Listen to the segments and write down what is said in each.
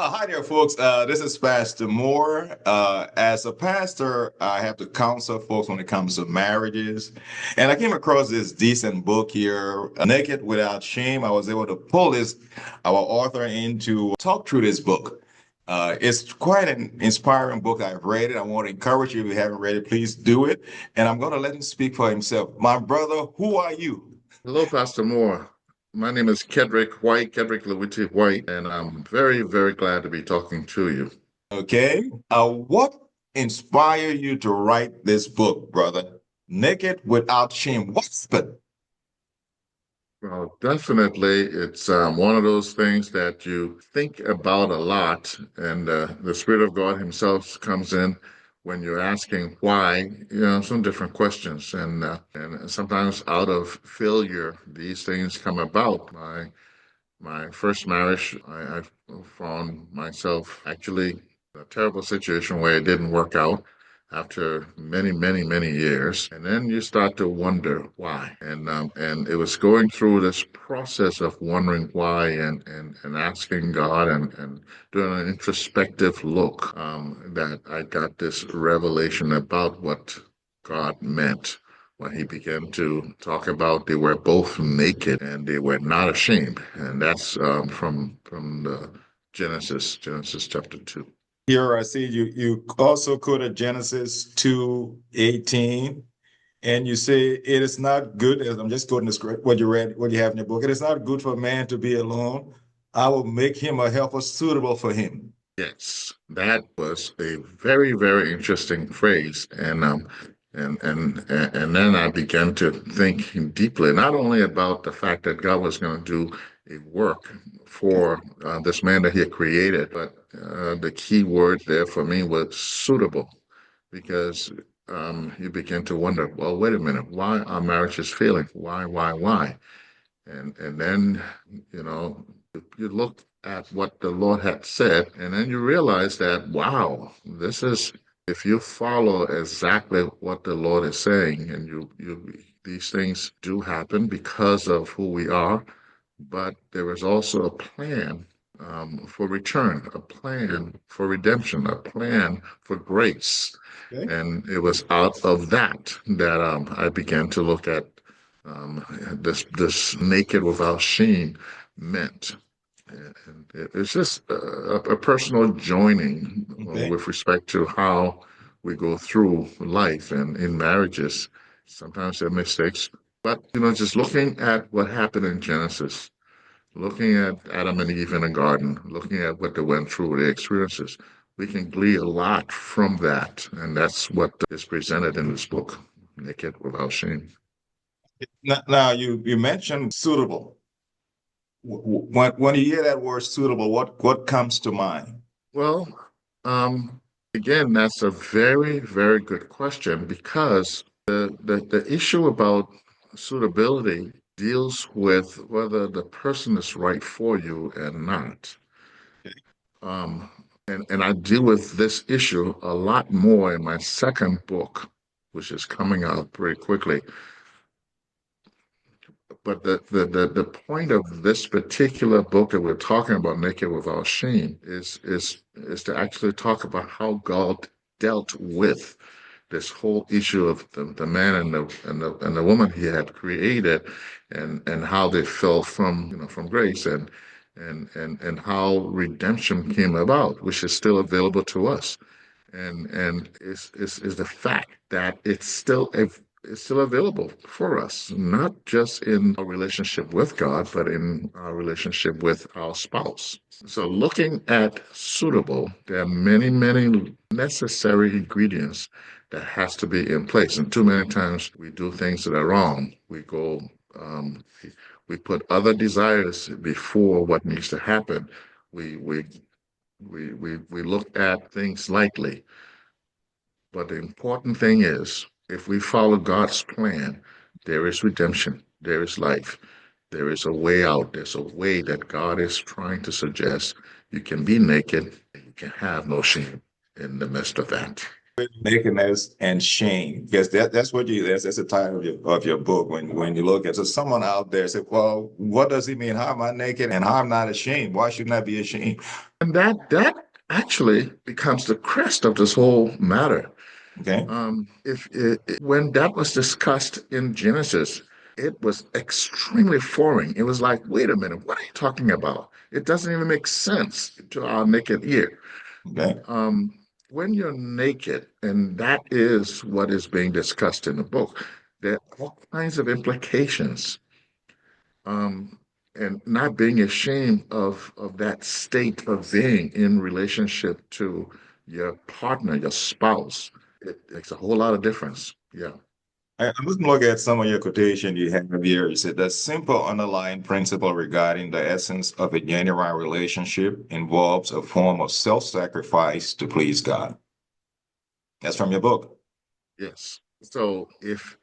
Hi there, folks. This is Pastor Moore. As a pastor, I have to counsel folks when it comes to marriages. And I came across this decent book here, Naked Without Shame. I was able to pull our author in to talk through this book. It's quite an inspiring book. I've read it. I want to encourage you, if you haven't read it, please do it. And I'm going to let him speak for himself. My brother, who are you? Hello, Pastor Moore. My name is Kedrick Lilweti White, and I'm very, very glad to be talking to you. Okay. What inspired you to write this book, brother? Naked Without Shame. What's the Well, definitely, it's one of those things that you think about a lot, and the Spirit of God Himself comes in when you're asking why, some different questions, and sometimes out of failure, these things come about. My first marriage, I found myself actually in a terrible situation where it didn't work out after many, many, many years. And then you start to wonder why. And it was going through this process of wondering why and asking God and doing an introspective look that I got this revelation about what God meant when he began to talk about they were both naked and they were not ashamed, and that's from the Genesis chapter 2. here? I see you also quoted Genesis 2:18, and you say it is not good, as I'm just quoting the script, what you read, what you have in your book. It is not good for man to be alone. I will make him a helper suitable for him. Yes, that was a very, very interesting phrase, and then I began to think deeply, not only about the fact that God was going to do a work Okay. for this man that He had created, but the key word there for me was suitable, because you begin to wonder, well, wait a minute, why are marriages failing? Why? And then, you know, you look at what the Lord had said, and then you realize that, wow, this is, if you follow exactly what the Lord is saying, and these things do happen because of who we are, but there is also a plan for return, a plan for redemption, a plan for grace. Okay. And it was out of that that I began to look at this naked without shame meant. And it's just a personal joining Okay. with respect to how we go through life and in marriages. Sometimes there are mistakes, but just looking at what happened in Genesis, looking at Adam and Eve in the garden, looking at what they went through, their experiences, we can glean a lot from that. And that's what is presented in this book, Naked Without Shame. Now you mentioned suitable. When you hear that word suitable, what comes to mind? Well, um, again, that's a very, very good question because the issue about suitability deals with whether the person is right for you and not. Um, and I deal with this issue a lot more in my second book, which is coming out very quickly. But the point of this particular book that we're talking about, Naked Without Shame, is to actually talk about how God dealt with this whole issue of the man and the woman he had created, and how they fell from grace, and how redemption came about, which is still available to us, and is the fact that it's still available for us, not just in our relationship with God, but in our relationship with our spouse. So, looking at suitable, there are many, many necessary ingredients that has to be in place. And too many times we do things that are wrong. Um, we put other desires before what needs to happen. We we we look at things lightly, but the important thing is, if we follow God's plan, there is redemption, there is life, there is a way out, there's a way that God is trying to suggest. You can be naked, and you can have no shame in the midst of that. nakedness and shame, because that's what that's the title of your book. When you look at, so someone out there say, well, what does it mean? How am I naked and how am I not ashamed? Why shouldn't I be ashamed? And that actually becomes the crest of this whole matter. Okay. If when that was discussed in Genesis, it was extremely foreign. It was like, wait a minute, what are you talking about? It doesn't even make sense to our naked ear. Okay. Um, when you're naked, and that is what is being discussed in the book, there are all kinds of implications. Um, and not being ashamed of that state of being in relationship to your partner, your spouse, it makes a whole lot of difference. Yeah. I'm just look at some of your quotation you have here. You said the simple underlying principle regarding the essence of a genuine relationship involves a form of self-sacrifice to please God. That's from your book. Yes. So if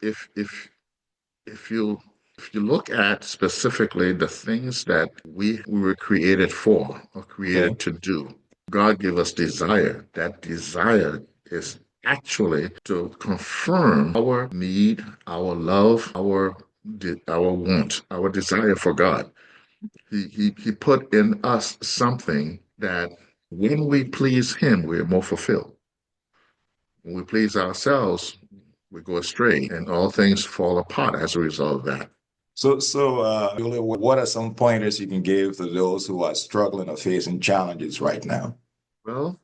you if you look at specifically the things that we were created for or Okay. created to do, God gave us desire. That desire is actually to confirm our need, our love, our want, our desire for God. He put in us something that when we please Him, we're more fulfilled. When we please ourselves, we go astray, and all things fall apart as a result of that. Julia, what are some pointers you can give to those who are struggling or facing challenges right now? Well,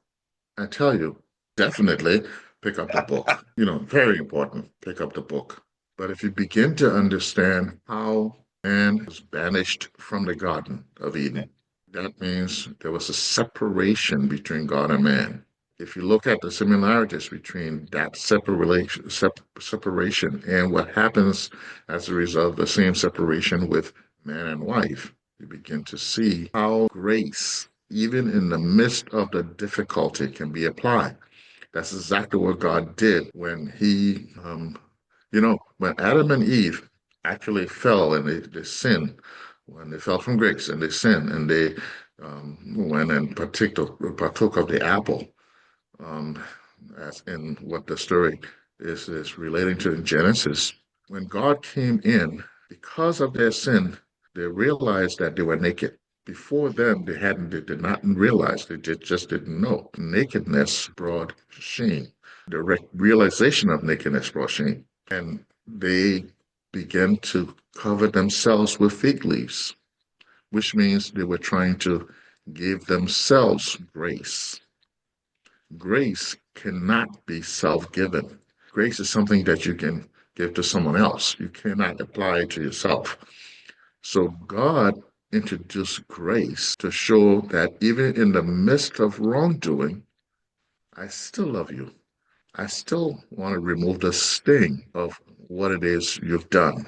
I tell you, definitely pick up the book. Very important, pick up the book. But if you begin to understand how man was banished from the Garden of Okay. Eden, that means there was a separation between God and man. If you look at the similarities between that separation and what happens as a result of the same separation with man and wife, you begin to see how grace, even in the midst of the difficulty, can be applied. That's exactly what God did when when Adam and Eve actually fell and they sinned, when they fell from grace and they sinned and they went and partook of the apple, um, as in what the story is relating to in Genesis. When God came in, because of their sin, they realized that they were naked. Before then, they did not realize, just didn't know. Nakedness brought shame. The realization of nakedness brought shame. And they began to cover themselves with fig leaves, which means they were trying to give themselves grace. Grace cannot be self-given. Grace is something that you can give to someone else. You cannot apply it to yourself. So God introduced grace to show that even in the midst of wrongdoing, I still love you. I still want to remove the sting of what it is you've done.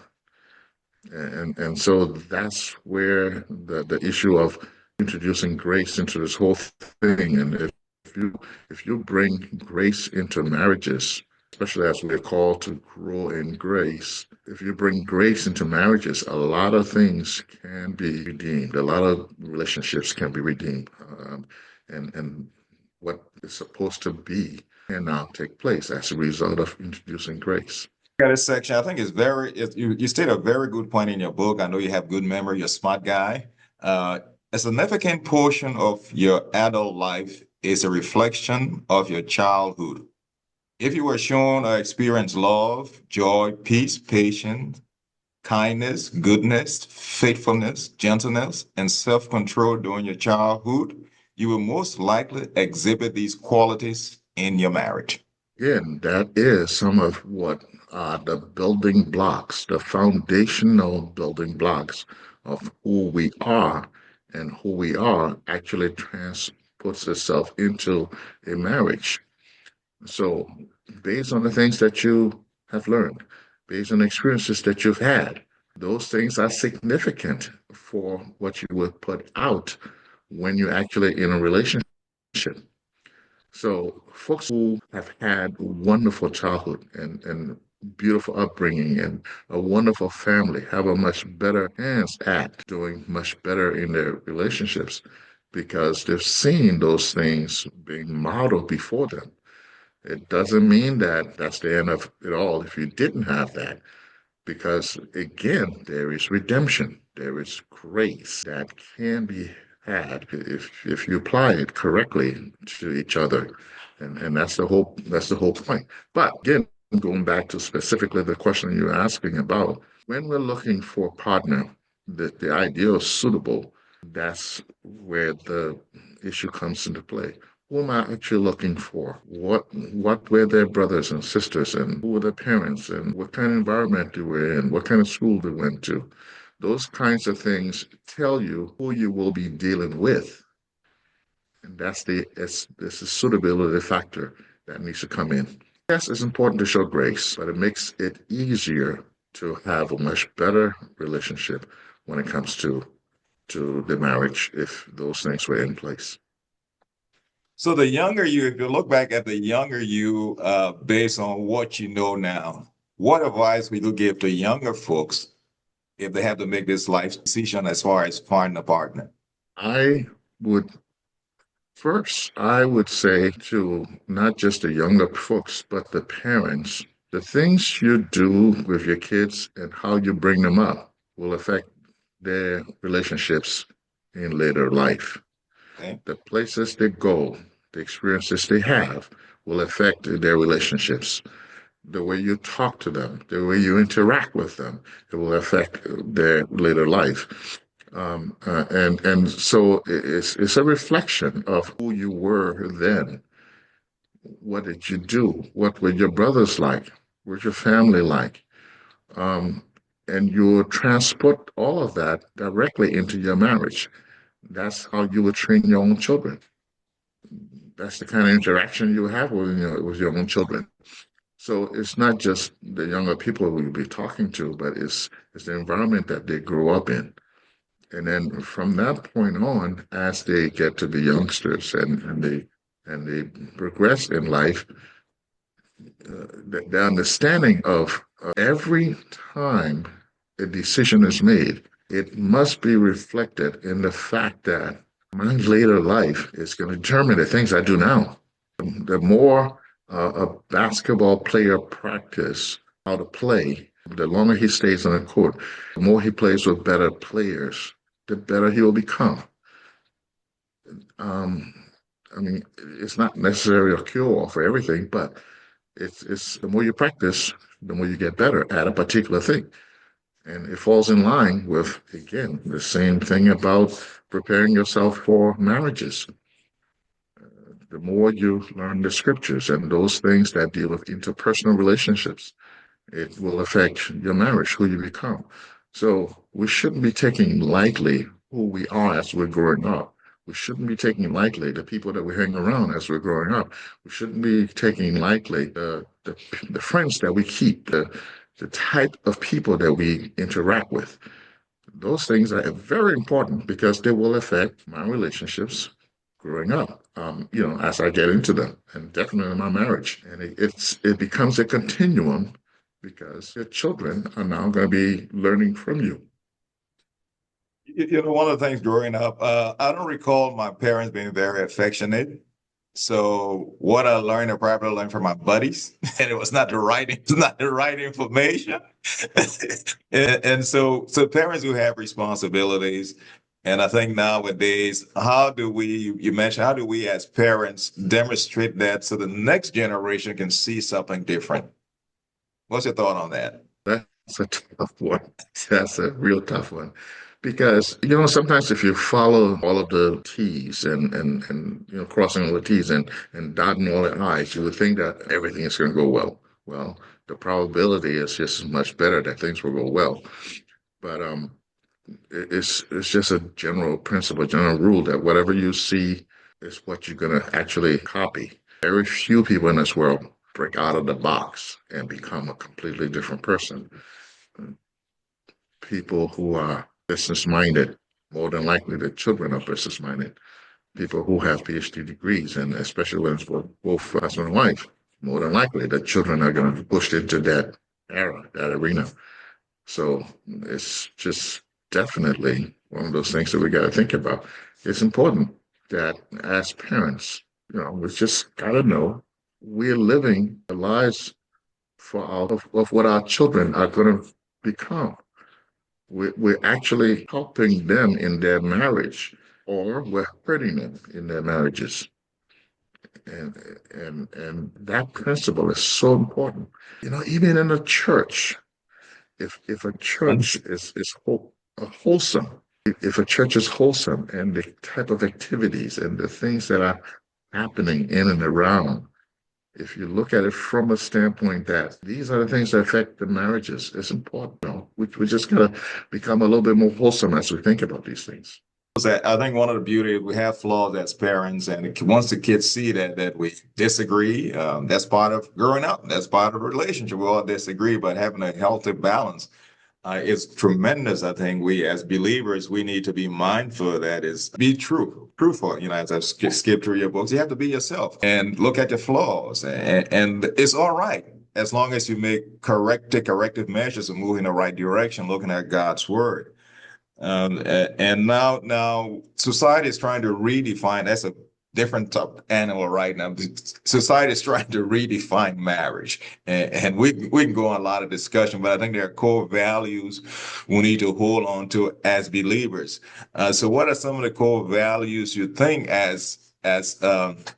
And so that's where the issue of introducing grace into this whole thing. And if you bring grace into marriages, especially as we're called to grow in grace, if you bring grace into marriages, a lot of things can be redeemed. A lot of relationships can be redeemed. And what is supposed to be can now take place as a result of introducing grace. Got this section. I think you state a very good point in your book. I know you have good memory, you're a smart guy. A significant portion of your adult life is a reflection of your childhood. If you were shown or experienced love, joy, peace, patience, kindness, goodness, faithfulness, gentleness, and self-control during your childhood, you will most likely exhibit these qualities in your marriage. Again, that is some of what the building blocks, the foundational building blocks of who we are, and who we are actually puts itself into a marriage. So, based on the things that you have learned, based on the experiences that you've had, those things are significant for what you will put out when you're actually in a relationship. So, folks who have had wonderful childhood and beautiful upbringing and a wonderful family have a much better chance at doing much better in their relationships because they've seen those things being modeled before them. It doesn't mean that that's the end of it all if you didn't have that, because again, there is redemption, there is grace that can be had if you apply it correctly to each other, and that's the whole point. But again, going back to specifically the question you're asking about, when we're looking for a partner, the ideal suitable, that's where the issue comes into play. Who am I actually looking for? What were their brothers and sisters, and who were their parents, and what kind of environment they were in, what kind of school they went to? Those kinds of things tell you who you will be dealing with, and it's the suitability factor that needs to come in. Yes, it's important to show grace, but it makes it easier to have a much better relationship when it comes to the marriage if those things were in place. So the younger you, if you look back at the younger you, based on what you know now, what advice would you give to younger folks if they have to make this life decision as far as finding a partner? I would I would say to not just the younger folks, but the parents, the things you do with your kids and how you bring them up will affect their relationships in later life. Okay. The places they go, the experiences they have will affect their relationships. The way you talk to them, the way you interact with them, it will affect their later life. And so it's a reflection of who you were then. What did you do? What were your brothers like? What was your family like? Um, and you transport all of that directly into your marriage. That's how you would train your own children. That's the kind of interaction you have with your own children. So it's not just the younger people we'll be talking to, but it's the environment that they grow up in. And then from that point on, as they get to be youngsters and they progress in life, the understanding of every time a decision is made, it must be reflected in the fact that my later life is going to determine the things I do now. The more a basketball player practice how to play, the longer he stays on the court, the more he plays with better players, the better he will become. Um, I mean, it's not necessarily a cure for everything, but it's the more you practice, the more you get better at a particular thing. And it falls in line with, again, the same thing about preparing yourself for marriages. The more you learn the scriptures and those things that deal with interpersonal relationships, it will affect your marriage, who you become. So we shouldn't be taking lightly who we are as we're growing up. We shouldn't be taking lightly the people that we hang around as we're growing up. We shouldn't be taking lightly the friends that we keep, the type of people that we interact with. Those things are very important because they will affect my relationships growing up, as I get into them, and definitely my marriage. And it becomes a continuum because your children are now going to be learning from you. One of the things growing up, I don't recall my parents being very affectionate. So what I learned, I probably learned from my buddies, and it was not the right, it's not the right information. And so parents do have responsibilities. And I think nowadays, you mentioned, how do we as parents demonstrate that so the next generation can see something different? What's your thought on that? That's a tough one. That's a real tough one. Because, sometimes if you follow all of the T's and crossing all the T's and dotting all the I's, you would think that everything is going to go well. Well, the probability is just much better that things will go well. But it's just a general principle, general rule that whatever you see is what you're going to actually copy. Very few people in this world break out of the box and become a completely different person. People who are business minded, more than likely their children are business minded. People who have PhD degrees, and especially when it's both husband and wife, more than likely the children are going to be pushed into that that arena. So it's just definitely one of those things that we got to think about. It's important that as parents, we just got to know we're living the lives of what our children are going to become. We're actually helping them in their marriage, or we're hurting them in their marriages. And and that principle is so important. Even in a church, if a church is wholesome, if a church is wholesome and the type of activities and the things that are happening in and around, if you look at it from a standpoint that these are the things that affect the marriages, it's important. We just gotta become a little bit more wholesome as we think about these things. That I think one of the beauty we have flaws as parents, and once the kids see that we disagree, that's part of growing up. That's part of a relationship. We all disagree, but having a healthy balance is tremendous. I think we as believers we need to be mindful of that is be truthful. As I've skipped through your books, you have to be yourself and look at the flaws, and it's all right as long as you make corrective measures and move in the right direction, looking at God's word. And now society is trying to redefine. That's a different type of animal right now. Society is trying to redefine marriage, and we can go on a lot of discussion, but I think there are core values we need to hold on to as believers. So, what are some of the core values you think as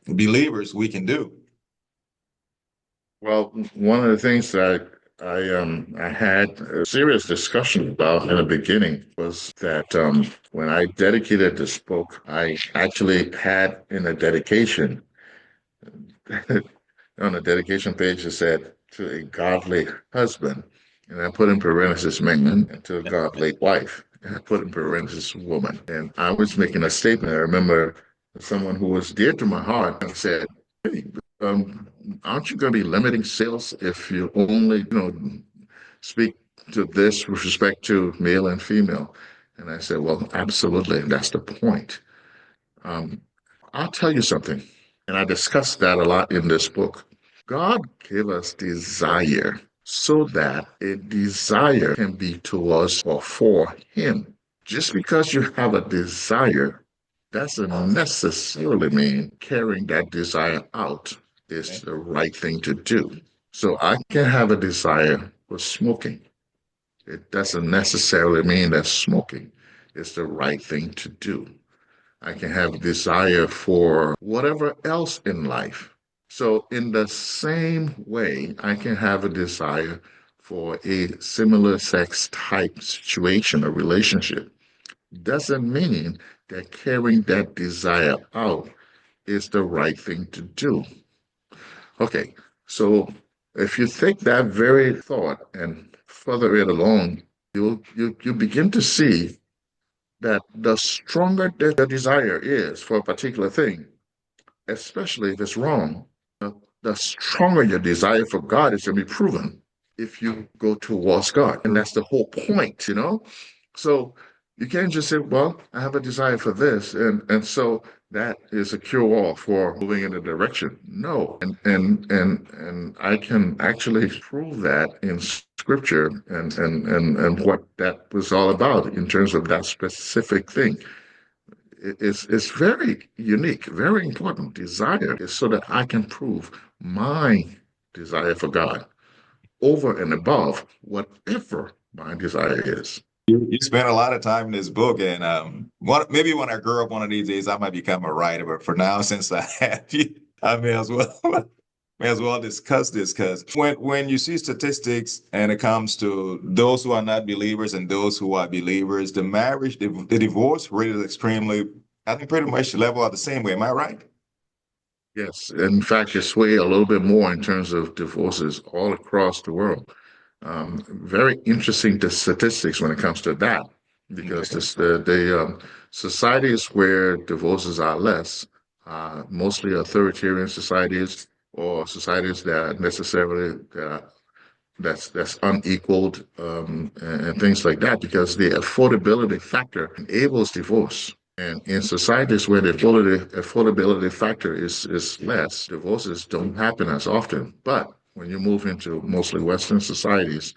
believers we can do? Well, one of the things that I had a serious discussion about in the beginning was that when I dedicated this book, I actually had in the dedication on the dedication page it said to a godly husband, and I put in parenthesis man, and to a godly wife, and I put in parenthesis woman. And I was making a statement. I remember someone who was dear to my heart and said, "Hey, um, aren't you going to be limiting sales if you only, speak to this with respect to male and female?" And I said, "Well, absolutely. That's the point. Um, I'll tell you something." And I discussed that a lot in this book. God gave us desire so that a desire can be towards or for Him. Just because you have a desire doesn't necessarily mean carrying that desire out is the right thing to do. So I can have a desire for smoking. It doesn't necessarily mean that smoking is the right thing to do. I can have a desire for whatever else in life. So, in the same way, I can have a desire for a similar sex type situation or relationship. Doesn't mean that carrying that desire out is the right thing to do. Okay, so if you take that very thought and further it along, you begin to see that the stronger the desire is for a particular thing, especially if it's wrong, the stronger your desire for God is going to be proven if you go towards God. And that's the whole point. So you can't just say, well, I have a desire for this. And so that is a cure all for moving in a direction. No. And I can actually prove that in scripture and what that was all about in terms of that specific thing. It's very unique, very important. Desire is so that I can prove my desire for God over and above whatever my desire is. You spent a lot of time in this book, and maybe when I grow up one of these days, I might become a writer. But for now, since I have you, I may as well discuss this because when you see statistics and it comes to those who are not believers and those who are believers, the marriage, the divorce rate is extremely, I think, pretty much level out the same way. Am I right? Yes, in fact, it's way a little bit more in terms of divorces all across the world. Very interesting to statistics when it comes to that, because the societies where divorces are less, mostly authoritarian societies or societies that necessarily that's unequaled and things like that, because the affordability factor enables divorce. And in societies where the affordability factor is less, divorces don't happen as often. But when you move into mostly Western societies,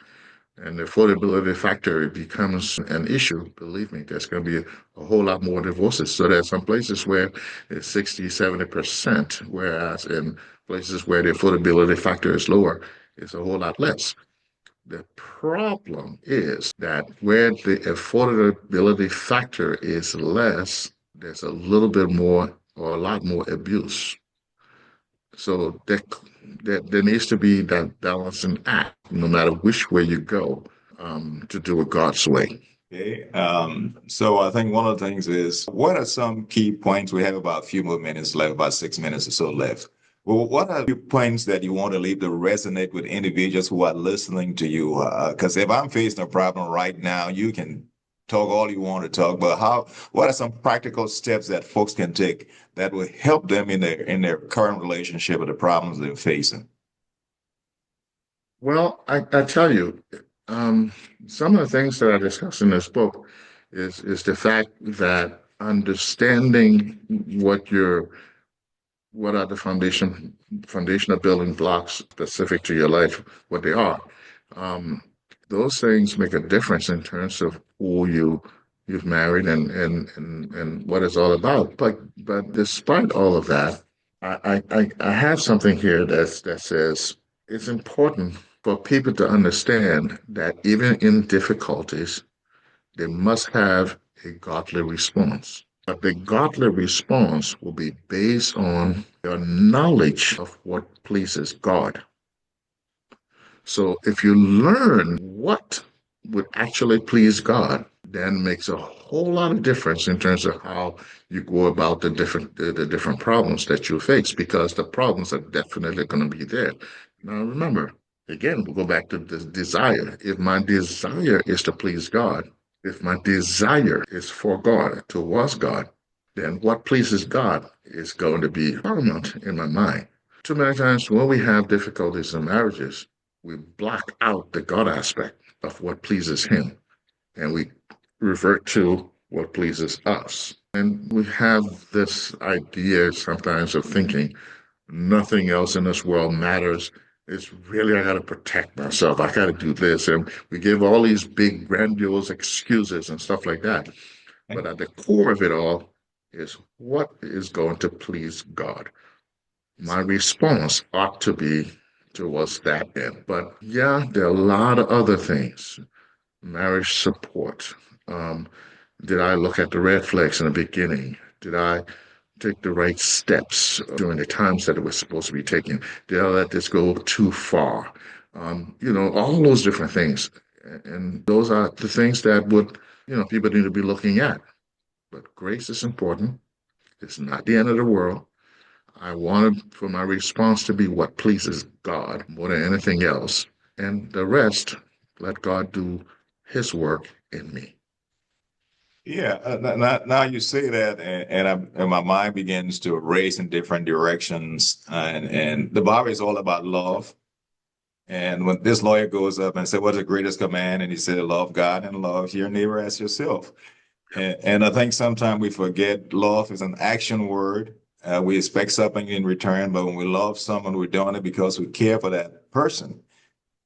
and the affordability factor becomes an issue, believe me, there's going to be a whole lot more divorces. So there's some places where it's 60, 70%, whereas in places where the affordability factor is lower, it's a whole lot less. The problem is that where the affordability factor is less, there's a little bit more or a lot more abuse. So there needs to be that balancing act, no matter which way you go, to do it God's way. Okay. So I think one of the things is what are some key points? We have about a few more minutes left, about 6 minutes or so left. Well, what are the points that you want to leave to resonate with individuals who are listening to you? Because if I'm facing a problem right now, you can talk all you want to talk, but what are some practical steps that folks can take that will help them in their current relationship or the problems they're facing? Well, I tell you, um, some of the things that I discuss in this book is the fact that understanding what are the foundational building blocks specific to your life, what they are. Um, those things make a difference in terms of who you've married and what it's all about. But despite all of that, I have something here that says it's important for people to understand that even in difficulties, they must have a godly response. But the godly response will be based on your knowledge of what pleases God. So if you learn what would actually please God, then makes a whole lot of difference in terms of how you go about the different problems that you face, because the problems are definitely going to be there. Now remember, again, we'll go back to the desire. If my desire is to please God, if my desire is for God, towards God, then what pleases God is going to be paramount in my mind. Too many times when we have difficulties in marriages, we block out the God aspect of what pleases Him and we revert to what pleases us. And we have this idea sometimes of thinking nothing else in this world matters. It's really, I got to protect myself. I got to do this. And we give all these big, grandiose excuses and stuff like that. But at the core of it all is what is going to please God. My response ought to be towards that end. But yeah, there are a lot of other things. Marriage support. Um, did I look at the red flags in the beginning? Did I take the right steps during the times that it was supposed to be taken? Did I let this go too far? All those different things. And those are the things that people need to be looking at. But grace is important. It's not the end of the world. I wanted for my response to be what pleases God more than anything else. And the rest, let God do His work in me. Yeah, now you say that, and my mind begins to race in different directions. And the Bible is all about love. And when this lawyer goes up and said, "What's the greatest command?" and he said, "Love God and love your neighbor as yourself." And I think sometimes we forget love is an action word. We expect something in return, but when we love someone, we're doing it because we care for that person.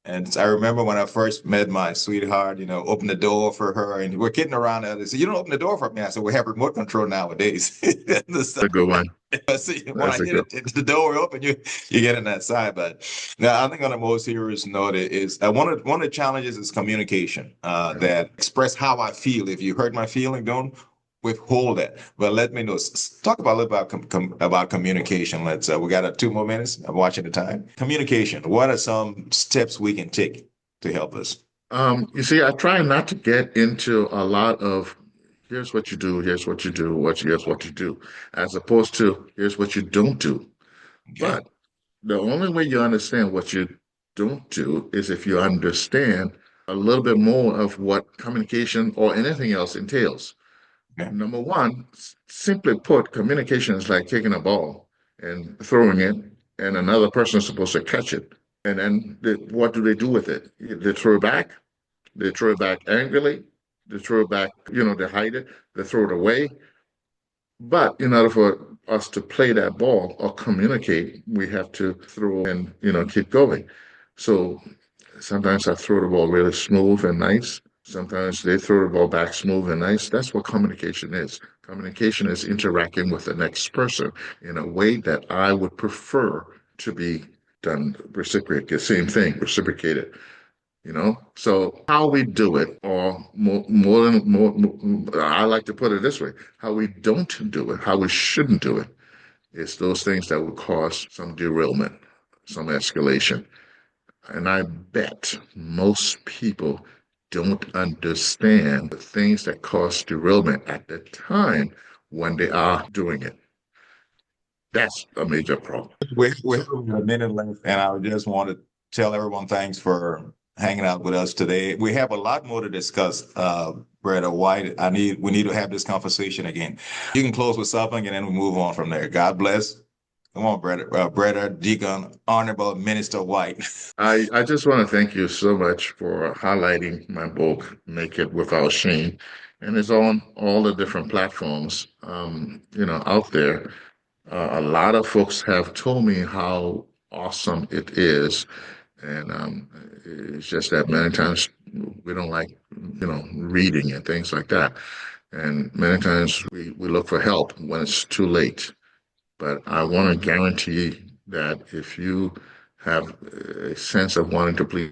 And I remember when I first met my sweetheart, opened the door for her, and we're kidding around. And they said, "You don't open the door for me." I said, "We have remote control nowadays." A good one. See, when I That's a hit good it, the door open, you get in that side. But now I think on a more serious note is one of the challenges is communication. one. That express how I feel. If you hurt my feeling, don't withhold that. But let me know. Talk about a little about about communication. Let's. We got 2 more minutes. I'm watching the time. Communication. What are some steps we can take to help us? You see, I try not to get into a lot of here's what you do, here's what you do, here's what you do, as opposed to here's what you don't do. Okay. But the only way you understand what you don't do is if you understand a little bit more of what communication or anything else entails. Okay. Number one, simply put, communication is like taking a ball and throwing it, and another person is supposed to catch it. And then what do they do with it? They throw it back. They throw it back angrily. They throw it back, they hide it. They throw it away. But in order for us to play that ball or communicate, we have to throw and, keep going. So Sometimes I throw the ball really smooth and nice. Sometimes they throw the ball back smooth and nice. That's what communication is. Communication is interacting with the next person in a way that I would prefer to be done, reciprocate, the same thing, reciprocated. So how we do it, or more, I like to put it this way: how we don't do it, how we shouldn't do it, is those things that would cause some derailment, some escalation. And I bet most people don't understand the things that cause derailment at the time when they are doing it. That's a major problem. We have So a minute left, and I just want to tell everyone thanks for hanging out with us today. We have a lot more to discuss, Brother White. We need to have this conversation again. You can close with something, and then we move on from there. God bless. Come on, Brother Deacon, Honorable Minister White. I just want to thank you so much for highlighting my book, Make It Without Shame. And it's on all the different platforms, out there. A lot of folks have told me how awesome it is. And it's just that many times we don't like, reading and things like that. And many times we look for help when it's too late. But I want to guarantee that if you have a sense of wanting to please